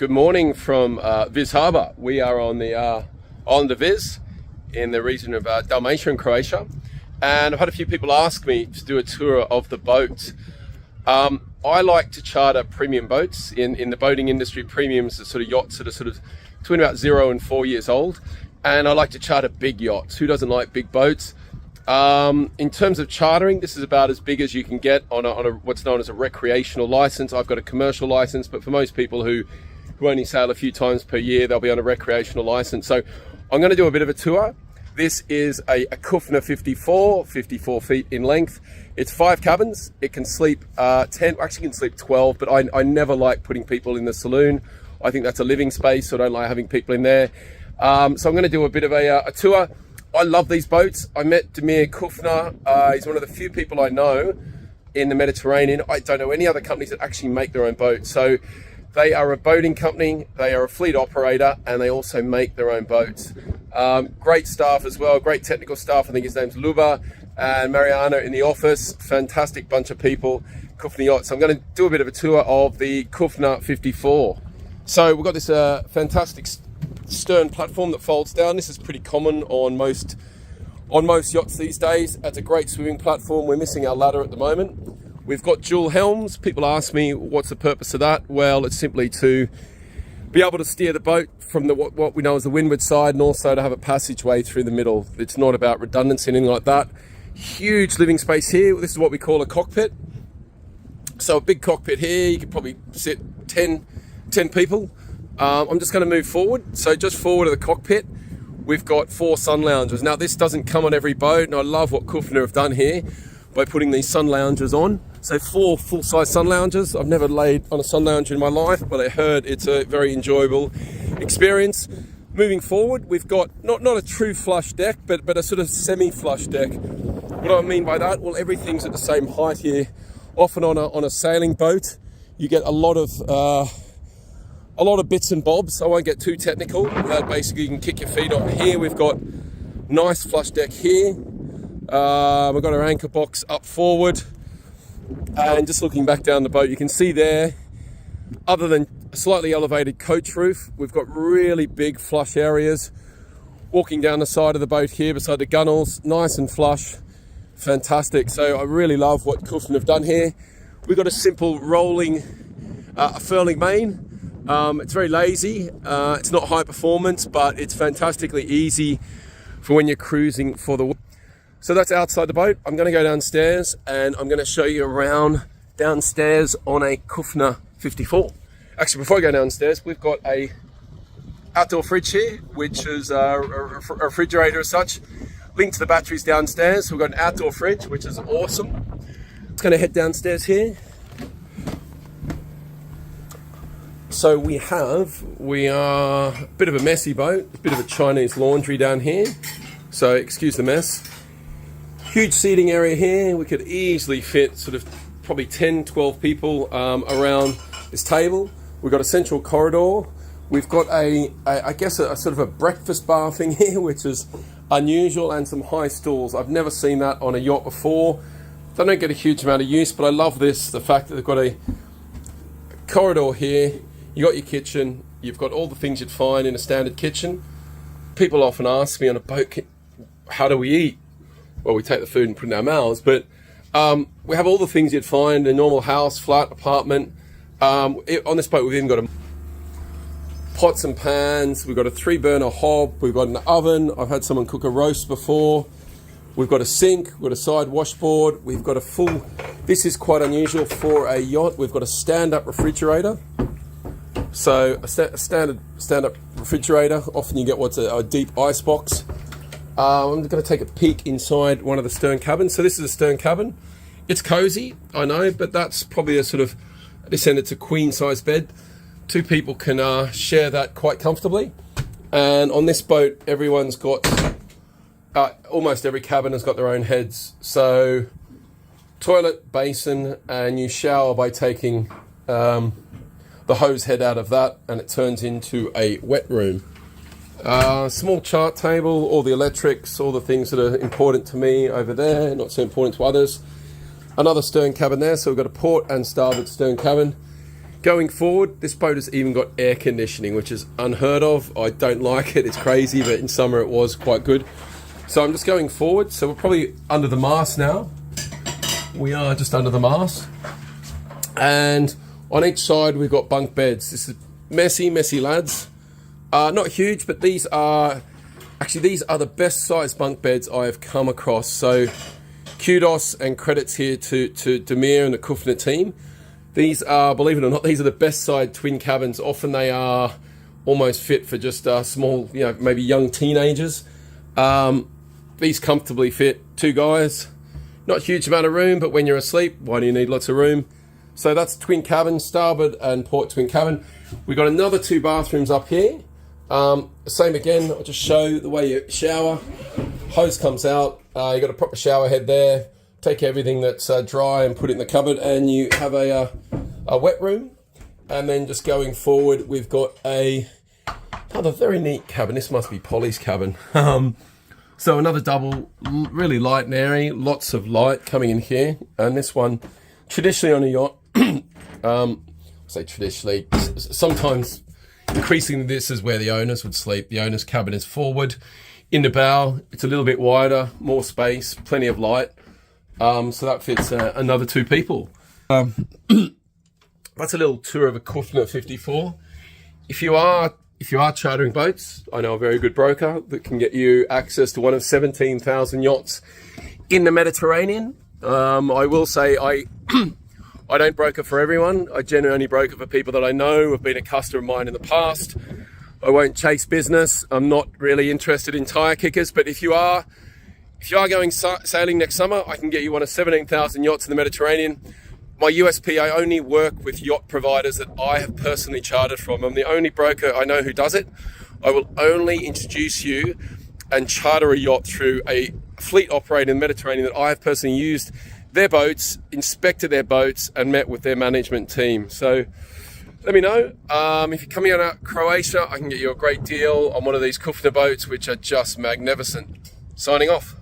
Good morning from Vis Harbour. We are on the island of Vis in the region of Dalmatia in Croatia, and I've had a few people ask me to do a tour of the boat. I like to charter premium boats. In the boating industry, premiums are sort of yachts that are sort of between about 0 and 4 years old, and I like to charter big yachts. Who doesn't like big boats? In terms of chartering, this is about as big as you can get on a what's known as a recreational license. I've got a commercial license, but for most people who only sail a few times per year, they'll be on a recreational license. So I'm going to do a bit of a tour. This is a Kufner 54 feet in length. It's 5 cabins. It can sleep 10, actually can sleep 12, but I never like putting people in the saloon. I think that's a living space, so I don't like having people in there. So I'm going to do a bit of a tour. I love these boats. I met Damir Kufner. He's one of the few people I know in the Mediterranean. I don't know any other companies that actually make their own boats. So they are a boating company, they are a fleet operator, and they also make their own boats. Great staff as well, great technical staff. I think his name's Luba and Mariano in the office. Fantastic bunch of people, Kufner Yachts. So I'm going to do a bit of a tour of the Kufner 54. So we've got this fantastic stern platform that folds down. This is pretty common on most yachts these days. It's a great swimming platform. We're missing our ladder at the moment. We've got dual helms. People ask me what's the purpose of that. Well, it's simply to be able to steer the boat from what we know as the windward side, and also to have a passageway through the middle. It's not about redundancy, anything like that. Huge living space here. This is what we call a cockpit. So a big cockpit here, you could probably sit 10 people. I'm just going to move forward. So just forward of the cockpit, we've got 4 sun loungers. Now this doesn't come on every boat, and I love what Kufner have done here by putting these sun loungers on. So 4 full-size sun loungers. I've never laid on a sun lounger in my life, but I heard it's a very enjoyable experience. Moving forward, we've got not a true flush deck, but a sort of semi-flush deck. What do I mean by that? Well, everything's at the same height here. Often on a sailing boat, you get a lot of bits and bobs. I won't get too technical. Basically, you can kick your feet on. Here we've got nice flush deck here. We've got our anchor box up forward, and just looking back down the boat, you can see there, other than a slightly elevated coach roof, we've got really big flush areas. Walking down the side of the boat here beside the gunnels, nice and flush, fantastic. So I really love what Kufner have done here. We've got a simple rolling furling main. It's very lazy. It's not high performance, but it's fantastically easy for when you're cruising for the. So that's outside the boat. I'm going to go downstairs and I'm going to show you around downstairs on a Kufner 54. Actually, before I go downstairs, we've got a outdoor fridge here, which is a refrigerator as such, linked to the batteries downstairs. So we've got an outdoor fridge, which is awesome. Just going to head downstairs here. So we are a bit of a messy boat, a bit of a Chinese laundry down here. So excuse the mess. Huge seating area here. We could easily fit sort of probably 10, 12 people around this table. We've got a central corridor. We've got I guess a sort of a breakfast bar thing here, which is unusual, and some high stools. I've never seen that on a yacht before. They don't get a huge amount of use, but I love this, the fact that they've got a corridor here. You got your kitchen. You've got all the things you'd find in a standard kitchen. People often ask me on a boat, how do we eat? Well, we take the food and put it in our mouths, but we have all the things you'd find in a normal house, flat, apartment. On this boat, we've even got pots and pans. We've got a 3-burner hob. We've got an oven. I've had someone cook a roast before. We've got a sink. We've got a side washboard. We've got a full, this is quite unusual for a yacht. We've got a stand-up refrigerator. So a standard stand-up refrigerator. Often you get what's a deep ice box. I'm going to take a peek inside one of the stern cabins. So this is a stern cabin. It's cozy, I know, but that's probably a sort of, this end it's a queen size bed. 2 people can share that quite comfortably. And on this boat, everyone's got, almost every cabin has got their own heads. So toilet, basin, and you shower by taking the hose head out of that, and it turns into a wet room. Small chart table, all the electrics, all the things that are important to me over there, not so important to others. Another stern cabin there, so we've got a port and starboard stern cabin. Going forward, this boat has even got air conditioning, which is unheard of. I don't like it, it's crazy, but in summer it was quite good. So I'm just going forward. So we're probably under the mast now. We are just under the mast. And on each side we've got bunk beds. This is messy lads. Not huge, but these are the best sized bunk beds I have come across. So kudos and credits here to Damir and the Kufner team. These are, believe it or not, these are the best side twin cabins. Often they are almost fit for just small, maybe young teenagers. These comfortably fit 2 guys. Not a huge amount of room, but when you're asleep, why do you need lots of room? So that's twin cabin, starboard and port twin cabin. We've got another 2 bathrooms up here. Same again, I'll just show the way you shower. Hose comes out, you got a proper shower head there. Take everything that's dry and put it in the cupboard, and you have a wet room. And then just going forward, we've got another very neat cabin. This must be Polly's cabin. So another double, really light and airy, lots of light coming in here. And this one, traditionally on a yacht, I say traditionally, sometimes increasingly this is where the owners would sleep. The owner's cabin is forward. In the bow, it's a little bit wider, more space, plenty of light. So that fits another 2 people. That's a little tour of a Kufner 54. If you are chartering boats, I know a very good broker that can get you access to one of 17,000 yachts in the Mediterranean. I will say I don't broker for everyone. I generally only broker for people that I know, have been a customer of mine in the past. I won't chase business. I'm not really interested in tire kickers, but if you are going sailing next summer, I can get you one of 17,000 yachts in the Mediterranean. My USP, I only work with yacht providers that I have personally chartered from. I'm the only broker I know who does it. I will only introduce you and charter a yacht through a fleet operator in the Mediterranean that I have personally used their boats, inspected their boats, and met with their management team. So let me know. If you're coming out of Croatia, I can get you a great deal on one of these Kufner boats, which are just magnificent. Signing off.